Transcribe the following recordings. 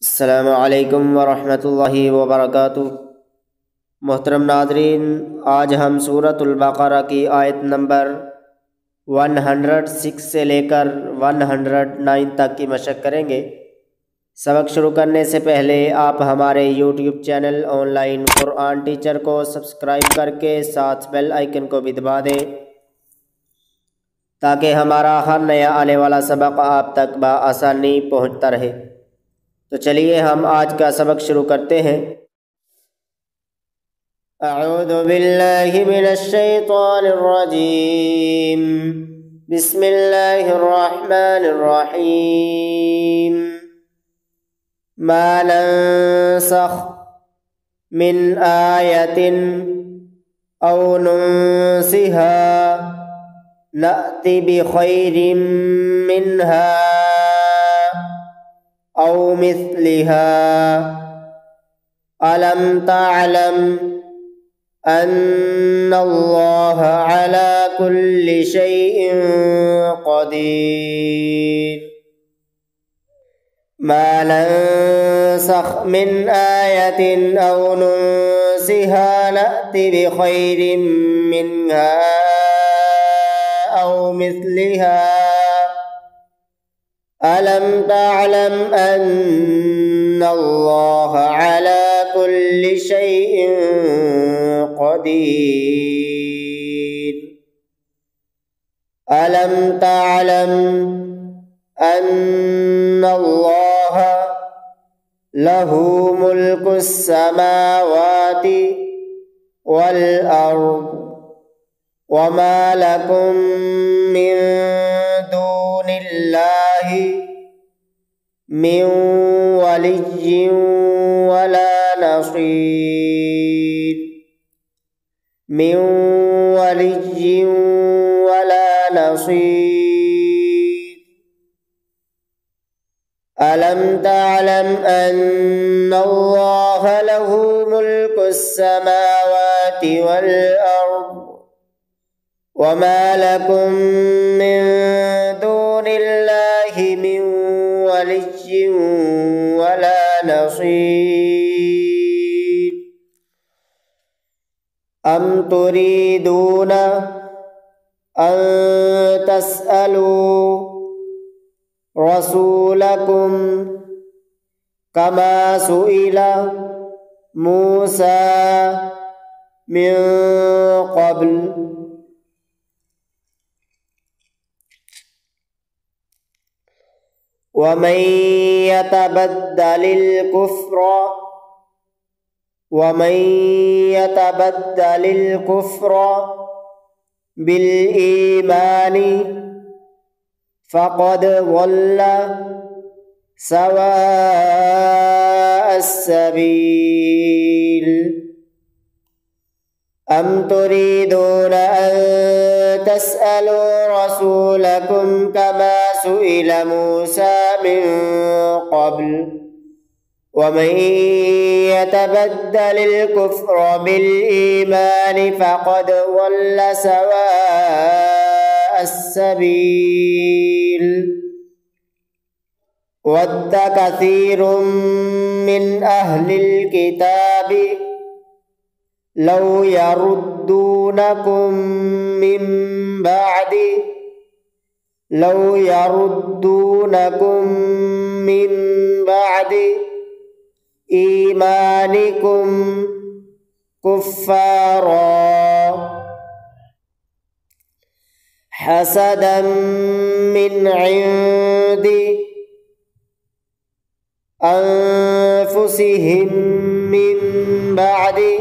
अस्सलामु अलैकुम वरहमतुल्लाहि वबरकातुह। मोहतरम नादरीन, आज हम सूरतुल बक़रा की आयत नंबर 106 से लेकर 109 तक की मशक़ करेंगे। सबक शुरू करने से पहले आप हमारे यूट्यूब चैनल ऑनलाइन कुरान टीचर को सब्सक्राइब करके साथ बेल आइकन को भी दबा दें ताकि हमारा हर नया आने वाला सबक आप तक बआसानी पहुँचता रहे। तो चलिए हम आज का सबक शुरू करते हैं। अऊज़ु बिल्लाहि मिनश शैतानिर रजीम। बिस्मिल्लाहिर रहमानिर रहीम। मा नंसख़ मिन आयतिन औ नुंसिहा नअति बिखैरिम मिन्हा औ मिस्लिहा अलम तअलम अन्नल्लाह अला कुल्लि शैइन क़दीर। मा नंसख़ मिन आयतिन औ नुंसिहा नअति बिखैरिम मिन्हा औ मिस्लिहा अलम तअलम अन्नल्लाह अला कुल्लि शैइन क़दीर। अलम तअलम अन्नल्लाह लहू मुल्कुस समावाति वल अर्द वमा लकुम मिन दूनिल्लाहि मिन वलिय्यिन वला नसीर। मिन वलिय्यिन वला नसीर। अलम तअलम अन्नल्लाह लहू मुल्कुस समावाति वल अर्द वमा लकुम मिन दूनिल्लाहि मिन वलिय्यिन वला नसीर। अम तुरीदूना अन तस्अलू रसूलकुम कमा सुइला मूसा मिन क़ब्ल वमन यतबद्दलिल कुफ्र बिल ईमानी फ़क़द ज़ल्ल सवाअस सबील। अम तुरीदूना अन तस्अलू रसूलकुम कमा सुइला मूसा मिन क़ब्ल वमन यतबद्दलिल कुफ्र बिल ईमानि फ़क़द ज़ल्ल सवाअस सबील। वद्द कसीरुम मिन अहलिल किताबि लौ यरुद्दूनकुम मिन बअदि ईमानिकुम कुफ़्फ़ारा हसदन मिन इंदि अनफुसिहिम मिन बअदि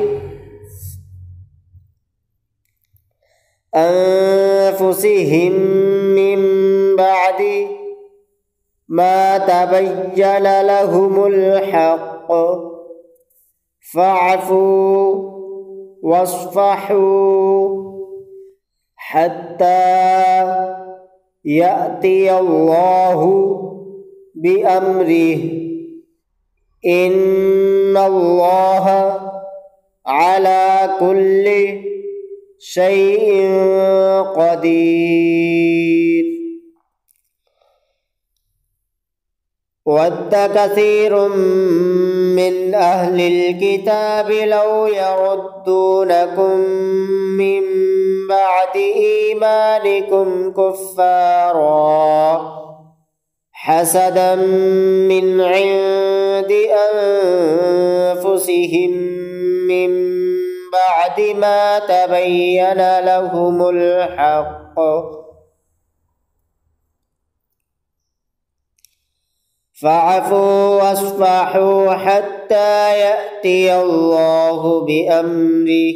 मा तबय्यन लहुमुल हक़्क़ फ़अफ़ू वस्फ़हू हत्ता यअतियल्लाहु बिअम्रिहि इन्नल्लाह अला कुल्लि शैइन क़दीर। ود كثير من أهل الكتاب لو يردونكم من بعد إيمانكم كفارا حسدا من عند أنفسهم من بعد ما تبين لهم الحق فاعفوا واصفحوا حتى يأتي الله بأمره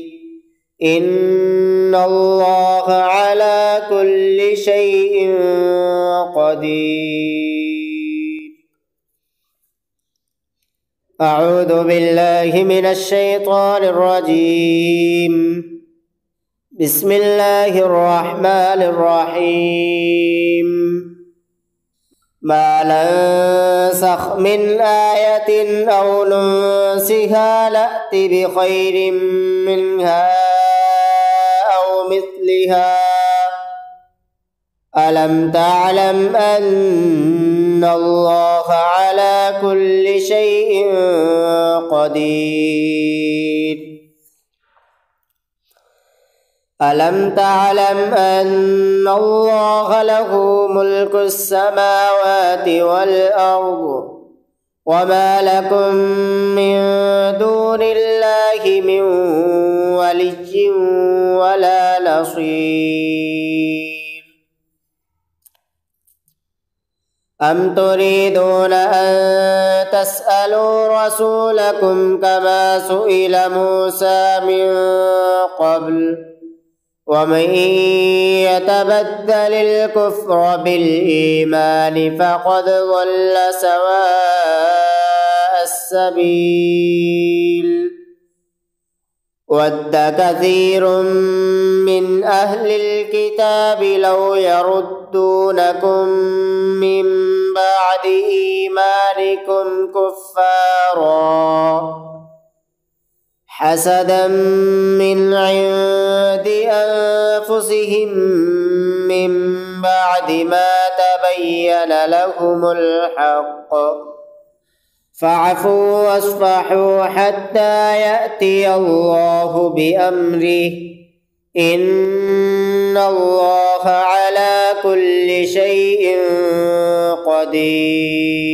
إن الله على كل شيء قدير. أعوذ بالله من الشيطان الرجيم. بسم الله الرحمن الرحيم. ما ننسخ من آية أو ننسها نأت بخير منها أو مثلها ألم تعلم أن الله على كل شيء قدير. ألم تعلم أن الله له ملك السماوات والأرض وما لكم من دون الله من ولي ولا نصير. أم تريدون أن تسألوا رسولكم كما سئل موسى من قبل ومن يتبدل الكفر بالإيمان فقد ضل سواء السبيل. ود كثير من أهل الكتاب لو يردونكم من بعد إيمانكم كفارا حسدا من عند أنفسهم من بعد ما تبين لهم الحق فاعفوا واصفحوا حتى يأتي الله بأمره إن الله على كل شيء قدير.